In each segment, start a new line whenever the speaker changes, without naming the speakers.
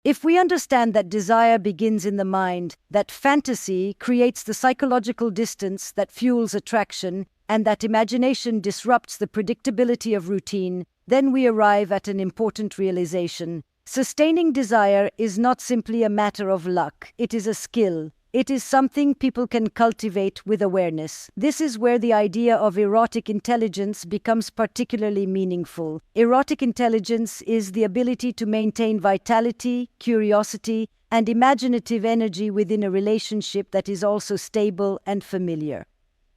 If we understand that desire begins in the mind, that fantasy creates the psychological distance that fuels attraction, and that imagination disrupts the predictability of routine, then we arrive at an important realization. Sustaining desire is not simply a matter of luck, it is a skill. It is something people can cultivate with awareness. This is where the idea of erotic intelligence becomes particularly meaningful. Erotic intelligence is the ability to maintain vitality, curiosity, and imaginative energy within a relationship that is also stable and familiar.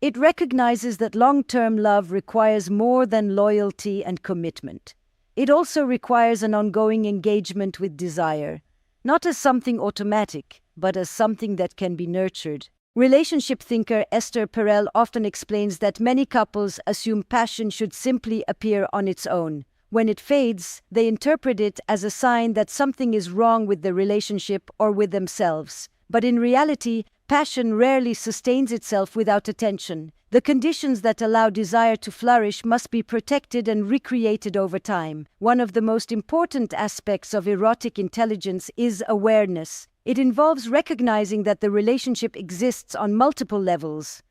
It recognizes that long-term love requires more than loyalty and commitment. It also requires an ongoing engagement with desire, not as something automatic, but as something that can be nurtured. Relationship thinker Esther Perel often explains that many couples assume passion should simply appear on its own. When it fades, they interpret it as a sign that something is wrong with the relationship or with themselves. But in reality, passion rarely sustains itself without attention. The conditions that allow desire to flourish must be protected and recreated over time. One of the most important aspects of erotic intelligence is awareness. It involves recognizing that the relationship exists on multiple levels.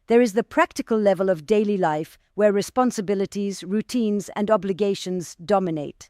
There is the practical level of daily life, where responsibilities, routines, and obligations dominate.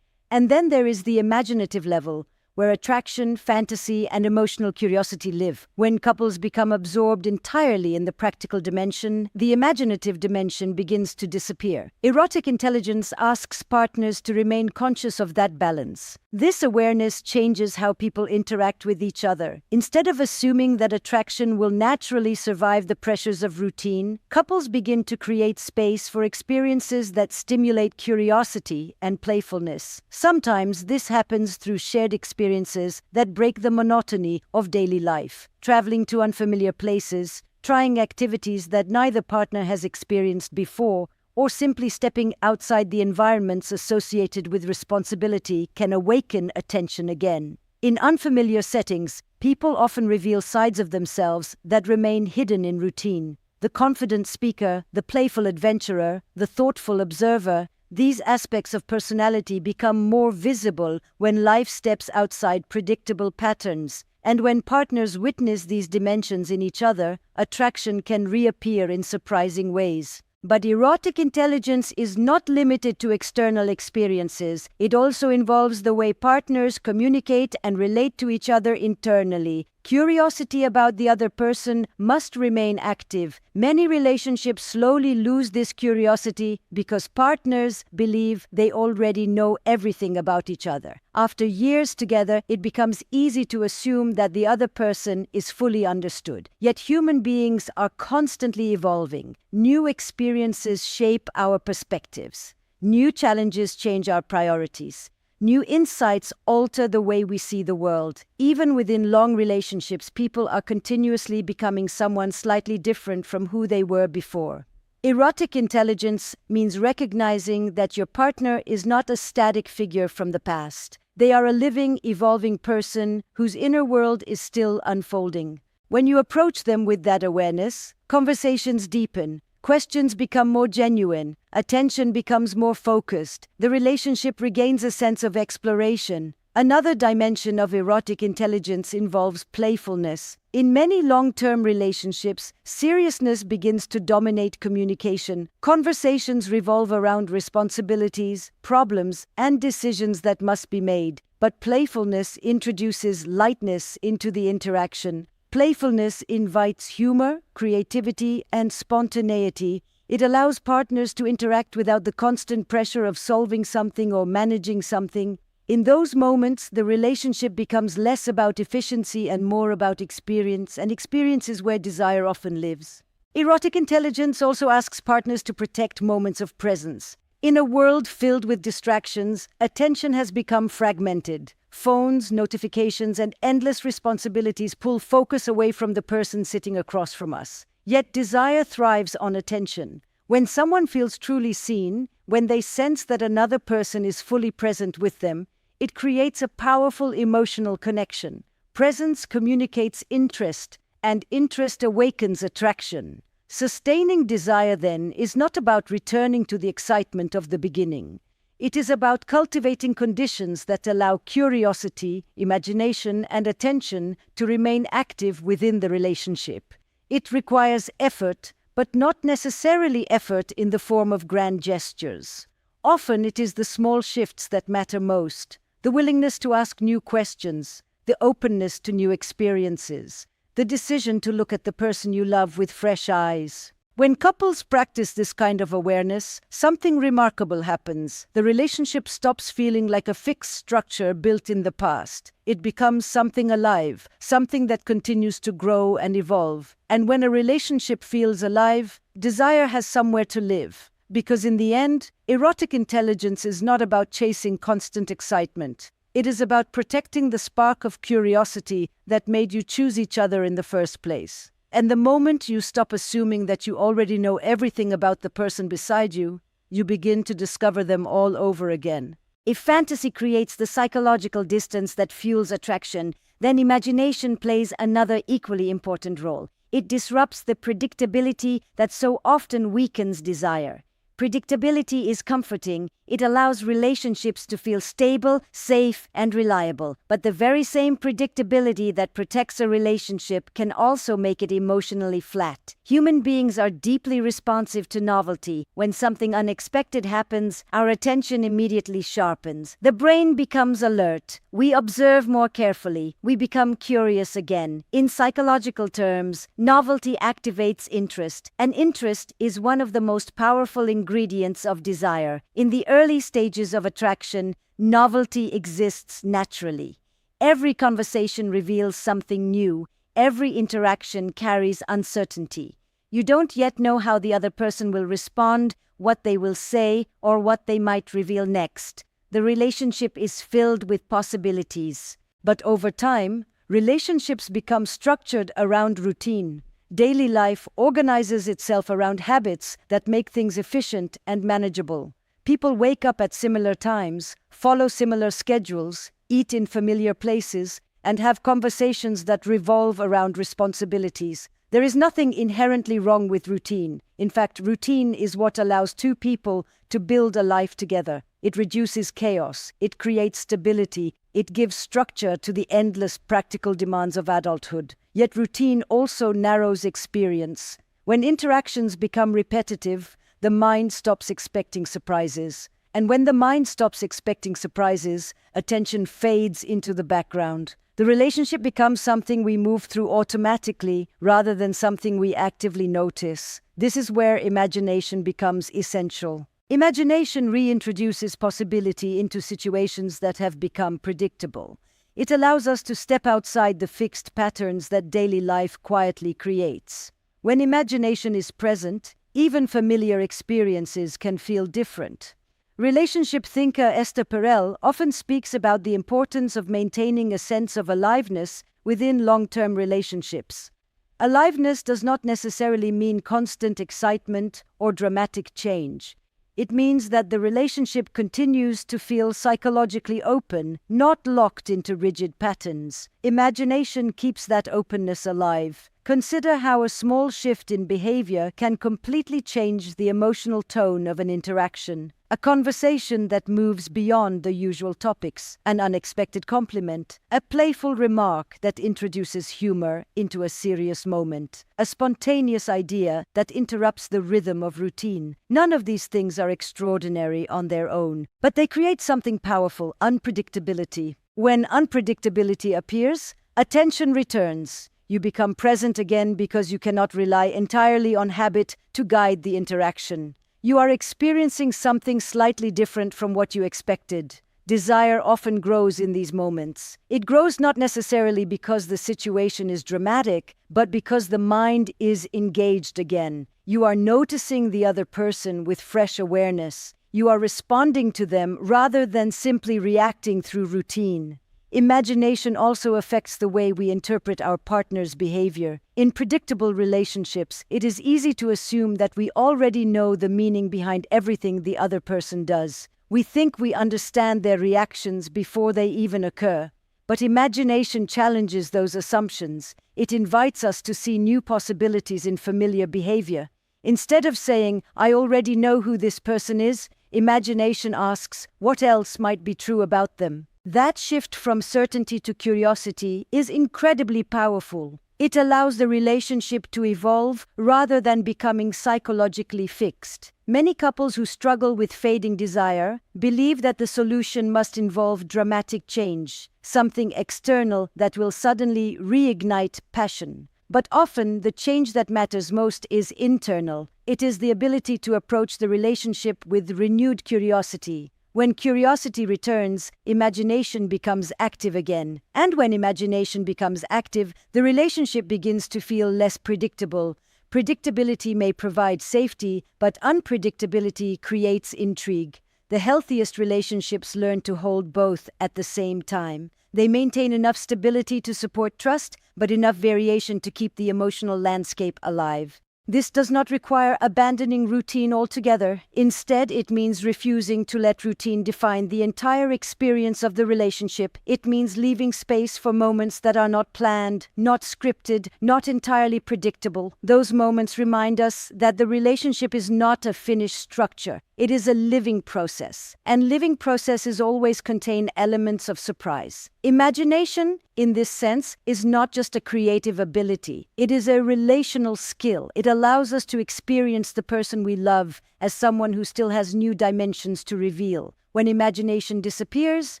And then there is the imaginative level, where attraction, fantasy, and emotional curiosity live. When couples become absorbed entirely in the practical dimension, the imaginative dimension begins to disappear. Erotic intelligence asks partners to remain conscious of that balance. This awareness changes how people interact with each other. Instead of assuming that attraction will naturally survive the pressures of routine, couples begin to create space for experiences that stimulate curiosity and playfulness. Sometimes this happens through shared experiences that break the monotony of daily life. Traveling to unfamiliar places, trying activities that neither partner has experienced before, or simply stepping outside the environments associated with responsibility can awaken attention again. In unfamiliar settings, people often reveal sides of themselves that remain hidden in routine. The confident speaker, the playful adventurer, the thoughtful observer, these aspects of personality become more visible when life steps outside predictable patterns. And when partners witness these dimensions in each other, attraction can reappear in surprising ways. But erotic intelligence is not limited to external experiences. It also involves the way partners communicate and relate to each other internally. Curiosity about the other person must remain active. Many relationships slowly lose this curiosity because partners believe they already know everything about each other. After years together, it becomes easy to assume that the other person is fully understood. Yet human beings are constantly evolving. New experiences shape our perspectives. New challenges change our priorities. New insights alter the way we see the world. Even within long relationships, people are continuously becoming someone slightly different from who they were before. Erotic intelligence means recognizing that your partner is not a static figure from the past. They are a living, evolving person whose inner world is still unfolding. When you approach them with that awareness, conversations deepen. Questions become more genuine, attention becomes more focused, the relationship regains a sense of exploration. Another dimension of erotic intelligence involves playfulness. In many long-term relationships, seriousness begins to dominate communication. Conversations revolve around responsibilities, problems, and decisions that must be made. But playfulness introduces lightness into the interaction. Playfulness invites humor, creativity, and spontaneity. It allows partners to interact without the constant pressure of solving something or managing something. In those moments, the relationship becomes less about efficiency and more about experience, and experience is where desire often lives. Erotic intelligence also asks partners to protect moments of presence. In a world filled with distractions, attention has become fragmented. Phones, notifications, and endless responsibilities pull focus away from the person sitting across from us. Yet desire thrives on attention. When someone feels truly seen, when they sense that another person is fully present with them, it creates a powerful emotional connection. Presence communicates interest, and interest awakens attraction. Sustaining desire, then, is not about returning to the excitement of the beginning. It is about cultivating conditions that allow curiosity, imagination, and attention to remain active within the relationship. It requires effort, but not necessarily effort in the form of grand gestures. Often it is the small shifts that matter most: the willingness to ask new questions, the openness to new experiences, the decision to look at the person you love with fresh eyes. When couples practice this kind of awareness, something remarkable happens. The relationship stops feeling like a fixed structure built in the past. It becomes something alive, something that continues to grow and evolve. And when a relationship feels alive, desire has somewhere to live. Because in the end, erotic intelligence is not about chasing constant excitement. It is about protecting the spark of curiosity that made you choose each other in the first place. And the moment you stop assuming that you already know everything about the person beside you, you begin to discover them all over again. If fantasy creates the psychological distance that fuels attraction, then imagination plays another equally important role. It disrupts the predictability that so often weakens desire. Predictability is comforting. It allows relationships to feel stable, safe, and reliable. But the very same predictability that protects a relationship can also make it emotionally flat. Human beings are deeply responsive to novelty. When something unexpected happens, our attention immediately sharpens. The brain becomes alert. We observe more carefully. We become curious again. In psychological terms, novelty activates interest, and interest is one of the most powerful ingredients of desire. In the early stages of attraction, novelty exists naturally. Every conversation reveals something new. Every interaction carries uncertainty. You don't yet know how the other person will respond, what they will say, or what they might reveal next. The relationship is filled with possibilities. But over time, relationships become structured around routine. Daily life organizes itself around habits that make things efficient and manageable. People wake up at similar times, follow similar schedules, eat in familiar places, and have conversations that revolve around responsibilities. There is nothing inherently wrong with routine. In fact, routine is what allows two people to build a life together. It reduces chaos, it creates stability, it gives structure to the endless practical demands of adulthood. Yet routine also narrows experience. When interactions become repetitive, the mind stops expecting surprises. And when the mind stops expecting surprises, attention fades into the background. The relationship becomes something we move through automatically rather than something we actively notice. This is where imagination becomes essential. Imagination reintroduces possibility into situations that have become predictable. It allows us to step outside the fixed patterns that daily life quietly creates. When imagination is present, even familiar experiences can feel different. Relationship thinker Esther Perel often speaks about the importance of maintaining a sense of aliveness within long-term relationships. Aliveness does not necessarily mean constant excitement or dramatic change. It means that the relationship continues to feel psychologically open, not locked into rigid patterns. Imagination keeps that openness alive. Consider how a small shift in behavior can completely change the emotional tone of an interaction. A conversation that moves beyond the usual topics, an unexpected compliment, a playful remark that introduces humor into a serious moment, a spontaneous idea that interrupts the rhythm of routine. None of these things are extraordinary on their own, but they create something powerful: unpredictability. When unpredictability appears, attention returns. You become present again because you cannot rely entirely on habit to guide the interaction. You are experiencing something slightly different from what you expected. Desire often grows in these moments. It grows not necessarily because the situation is dramatic, but because the mind is engaged again. You are noticing the other person with fresh awareness. You are responding to them rather than simply reacting through routine. Imagination also affects the way we interpret our partner's behavior. In predictable relationships, it is easy to assume that we already know the meaning behind everything the other person does. We think we understand their reactions before they even occur. But imagination challenges those assumptions. It invites us to see new possibilities in familiar behavior. Instead of saying, "I already know who this person is," imagination asks, what else might be true about them? That shift from certainty to curiosity is incredibly powerful. It allows the relationship to evolve rather than becoming psychologically fixed. Many couples who struggle with fading desire believe that the solution must involve dramatic change, something external that will suddenly reignite passion. But often, the change that matters most is internal. It is the ability to approach the relationship with renewed curiosity. When curiosity returns, imagination becomes active again. And when imagination becomes active, the relationship begins to feel less predictable. Predictability may provide safety, but unpredictability creates intrigue. The healthiest relationships learn to hold both at the same time. They maintain enough stability to support trust, but enough variation to keep the emotional landscape alive. This does not require abandoning routine altogether. Instead, it means refusing to let routine define the entire experience of the relationship. It means leaving space for moments that are not planned, not scripted, not entirely predictable. Those moments remind us that the relationship is not a finished structure. It is a living process, and living processes always contain elements of surprise. Imagination, in this sense, is not just a creative ability. It is a relational skill. It allows us to experience the person we love as someone who still has new dimensions to reveal. When imagination disappears,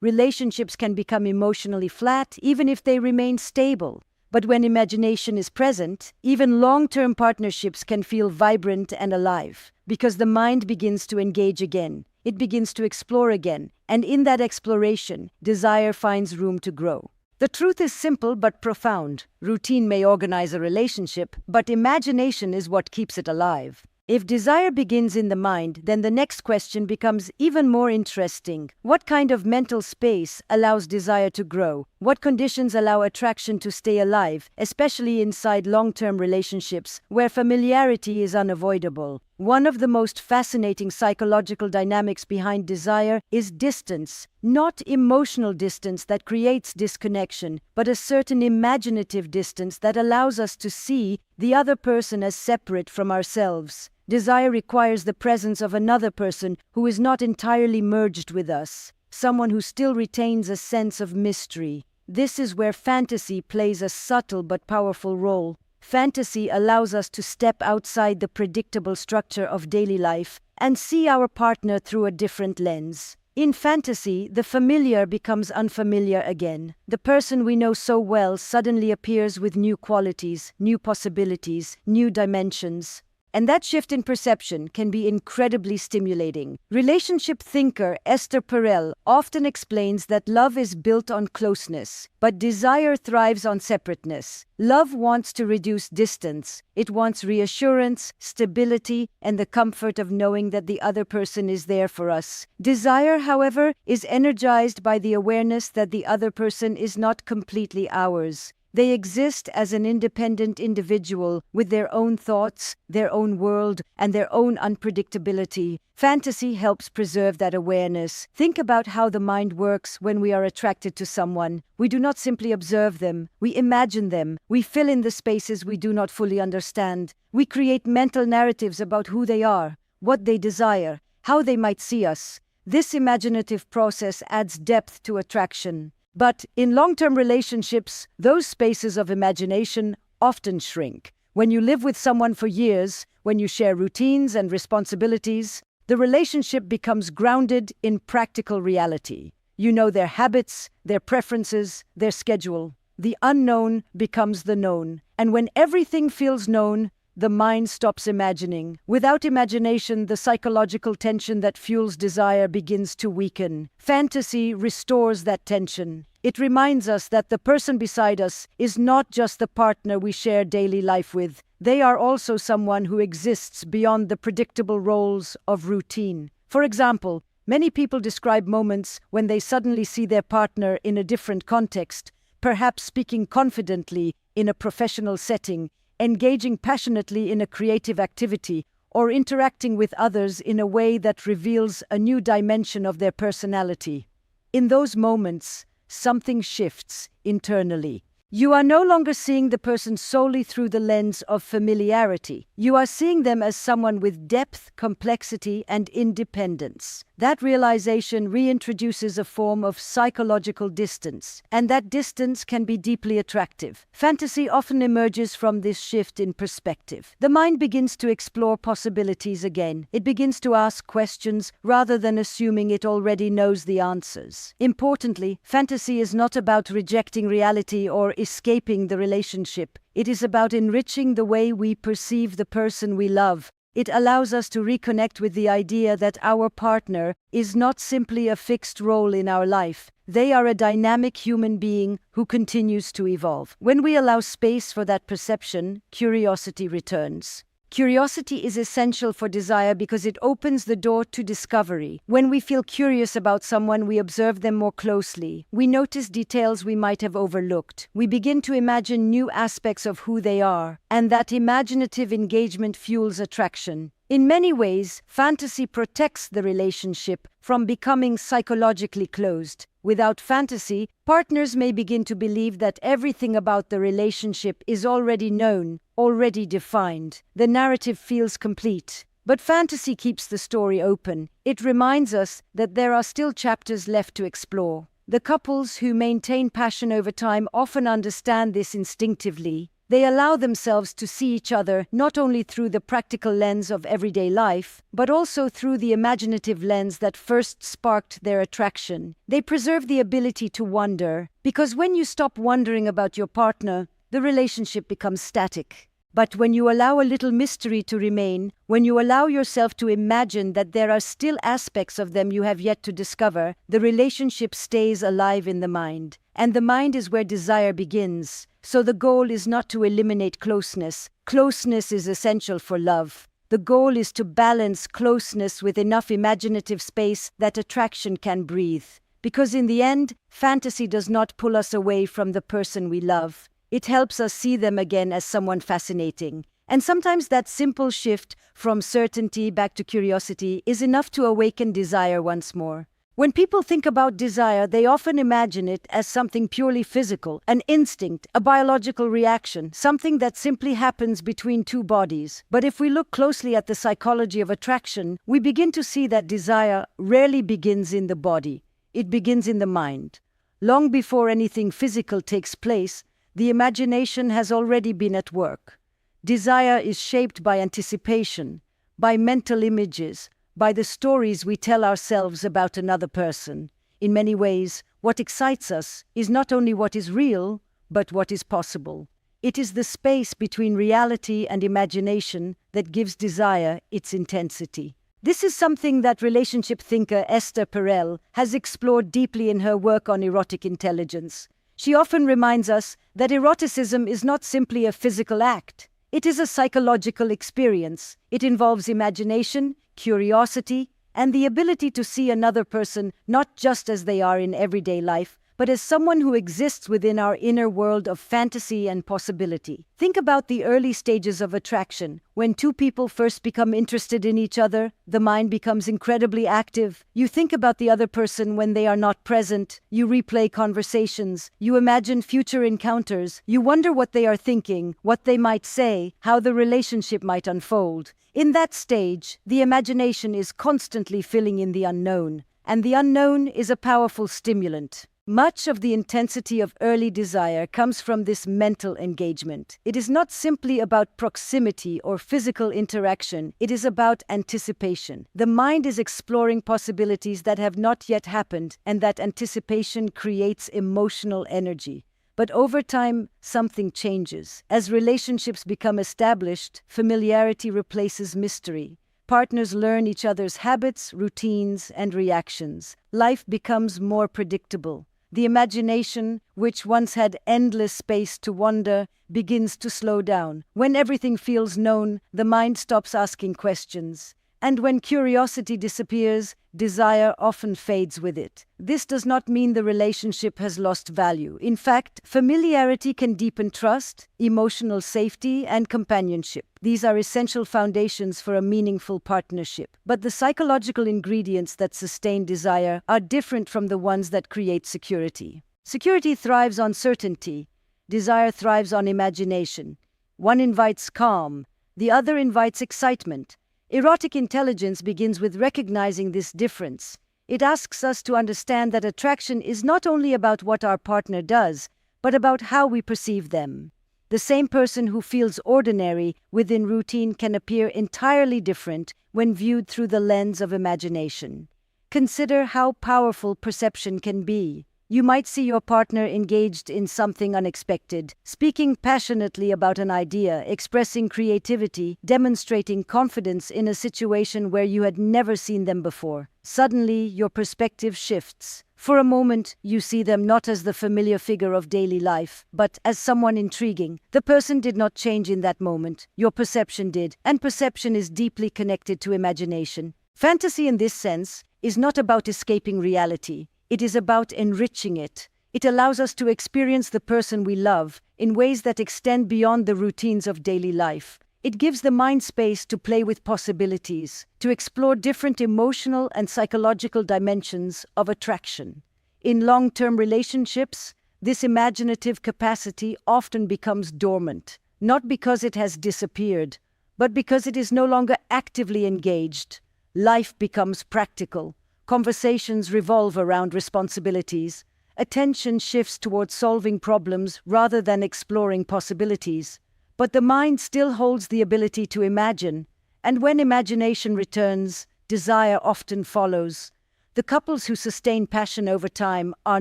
relationships can become emotionally flat, even if they remain stable. But when imagination is present, even long-term partnerships can feel vibrant and alive, because the mind begins to engage again. It begins to explore again, and in that exploration, desire finds room to grow. The truth is simple but profound. Routine may organize a relationship, but imagination is what keeps it alive. If desire begins in the mind, then the next question becomes even more interesting. What kind of mental space allows desire to grow? What conditions allow attraction to stay alive, especially inside long-term relationships where familiarity is unavoidable? One of the most fascinating psychological dynamics behind desire is distance. Not emotional distance that creates disconnection, but a certain imaginative distance that allows us to see the other person as separate from ourselves. Desire requires the presence of another person who is not entirely merged with us, someone who still retains a sense of mystery. This is where fantasy plays a subtle but powerful role. Fantasy allows us to step outside the predictable structure of daily life and see our partner through a different lens. In fantasy, the familiar becomes unfamiliar again. The person we know so well suddenly appears with new qualities, new possibilities, new dimensions. And that shift in perception can be incredibly stimulating. Relationship thinker Esther Perel often explains that love is built on closeness, but desire thrives on separateness. Love wants to reduce distance. It wants reassurance, stability, and the comfort of knowing that the other person is there for us. Desire, however, is energized by the awareness that the other person is not completely ours. They exist as an independent individual with their own thoughts, their own world, and their own unpredictability. Fantasy helps preserve that awareness. Think about how the mind works when we are attracted to someone. We do not simply observe them, we imagine them. We fill in the spaces we do not fully understand. We create mental narratives about who they are, what they desire, how they might see us. This imaginative process adds depth to attraction. But in long-term relationships, those spaces of imagination often shrink. When you live with someone for years, when you share routines and responsibilities, the relationship becomes grounded in practical reality. You know their habits, their preferences, their schedule. The unknown becomes the known. And when everything feels known, the mind stops imagining. Without imagination, the psychological tension that fuels desire begins to weaken. Fantasy restores that tension. It reminds us that the person beside us is not just the partner we share daily life with. They are also someone who exists beyond the predictable roles of routine. For example, many people describe moments when they suddenly see their partner in a different context, perhaps speaking confidently in a professional setting, engaging passionately in a creative activity, or interacting with others in a way that reveals a new dimension of their personality. In those moments, something shifts internally. You are no longer seeing the person solely through the lens of familiarity. You are seeing them as someone with depth, complexity, and independence. That realization reintroduces a form of psychological distance, and that distance can be deeply attractive. Fantasy often emerges from this shift in perspective. The mind begins to explore possibilities again. It begins to ask questions rather than assuming it already knows the answers. Importantly, fantasy is not about rejecting reality or escaping the relationship. It is about enriching the way we perceive the person we love. It allows us to reconnect with the idea that our partner is not simply a fixed role in our life. They are a dynamic human being who continues to evolve. When we allow space for that perception, curiosity returns. Curiosity is essential for desire because it opens the door to discovery. When we feel curious about someone, we observe them more closely. We notice details we might have overlooked. We begin to imagine new aspects of who they are, and that imaginative engagement fuels attraction. In many ways, fantasy protects the relationship from becoming psychologically closed. Without fantasy, partners may begin to believe that everything about the relationship is already known, already defined. The narrative feels complete. But fantasy keeps the story open. It reminds us that there are still chapters left to explore. The couples who maintain passion over time often understand this instinctively. They allow themselves to see each other not only through the practical lens of everyday life, but also through the imaginative lens that first sparked their attraction. They preserve the ability to wonder, because when you stop wondering about your partner, the relationship becomes static. But when you allow a little mystery to remain, when you allow yourself to imagine that there are still aspects of them you have yet to discover, the relationship stays alive in the mind. And the mind is where desire begins. So the goal is not to eliminate closeness. Closeness is essential for love. The goal is to balance closeness with enough imaginative space that attraction can breathe. Because in the end, fantasy does not pull us away from the person we love. It helps us see them again as someone fascinating. And sometimes that simple shift from certainty back to curiosity is enough to awaken desire once more. When people think about desire, they often imagine it as something purely physical, an instinct, a biological reaction, something that simply happens between two bodies. But if we look closely at the psychology of attraction, we begin to see that desire rarely begins in the body. It begins in the mind. Long before anything physical takes place, the imagination has already been at work. Desire is shaped by anticipation, by mental images, by the stories we tell ourselves about another person. In many ways, what excites us is not only what is real, but what is possible. It is the space between reality and imagination that gives desire its intensity. This is something that relationship thinker Esther Perel has explored deeply in her work on erotic intelligence. She often reminds us that eroticism is not simply a physical act. It is a psychological experience. It involves imagination, curiosity, and the ability to see another person not just as they are in everyday life, but as someone who exists within our inner world of fantasy and possibility. Think about the early stages of attraction. When two people first become interested in each other, the mind becomes incredibly active. You think about the other person when they are not present. You replay conversations. You imagine future encounters. You wonder what they are thinking, what they might say, how the relationship might unfold. In that stage, the imagination is constantly filling in the unknown, and the unknown is a powerful stimulant. Much of the intensity of early desire comes from this mental engagement. It is not simply about proximity or physical interaction, it is about anticipation. The mind is exploring possibilities that have not yet happened, and that anticipation creates emotional energy. But over time, something changes. As relationships become established, familiarity replaces mystery. Partners learn each other's habits, routines, and reactions. Life becomes more predictable. The imagination, which once had endless space to wander, begins to slow down. When everything feels known, the mind stops asking questions. And when curiosity disappears, desire often fades with it. This does not mean the relationship has lost value. In fact, familiarity can deepen trust, emotional safety, and companionship. These are essential foundations for a meaningful partnership. But the psychological ingredients that sustain desire are different from the ones that create security. Security thrives on certainty. desire thrives on imagination. One invites calm, the other invites excitement. Erotic intelligence begins with recognizing this difference. It asks us to understand that attraction is not only about what our partner does, but about how we perceive them. The same person who feels ordinary within routine can appear entirely different when viewed through the lens of imagination. Consider how powerful perception can be. You might see your partner engaged in something unexpected, speaking passionately about an idea, expressing creativity, demonstrating confidence in a situation where you had never seen them before. Suddenly, your perspective shifts. For a moment, you see them not as the familiar figure of daily life, but as someone intriguing. The person did not change in that moment. Your perception did, and perception is deeply connected to imagination. Fantasy, in this sense, is not about escaping reality. It is about enriching it. It allows us to experience the person we love in ways that extend beyond the routines of daily life. It gives the mind space to play with possibilities, to explore different emotional and psychological dimensions of attraction. In long-term relationships, this imaginative capacity often becomes dormant, not because it has disappeared, but because it is no longer actively engaged. Life becomes practical. Conversations revolve around responsibilities. Attention shifts towards solving problems rather than exploring possibilities. But the mind still holds the ability to imagine, and when imagination returns, desire often follows. The couples who sustain passion over time are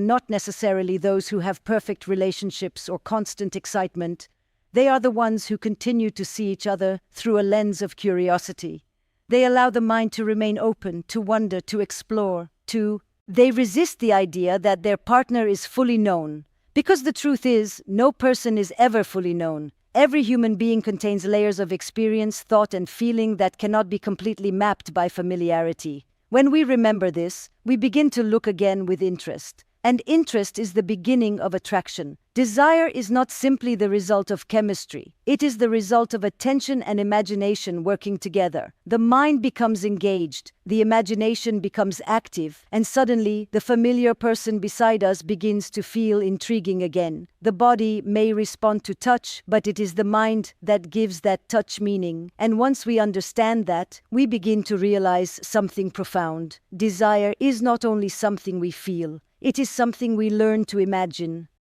not necessarily those who have perfect relationships or constant excitement. They are the ones who continue to see each other through a lens of curiosity. They allow the mind to remain open, to wonder, to explore, They resist the idea that their partner is fully known. Because the truth is, no person is ever fully known. Every human being contains layers of experience, thought, and feeling that cannot be completely mapped by familiarity. When we remember this, we begin to look again with interest. And interest is the beginning of attraction. Desire is not simply the result of chemistry. It is the result of attention and imagination working together. The mind becomes engaged, the imagination becomes active, and suddenly the familiar person beside us begins to feel intriguing again. The body may respond to touch, but it is the mind that gives that touch meaning. And once we understand that, we begin to realize something profound. Desire is not only something we feel. It is something we learn to imagine.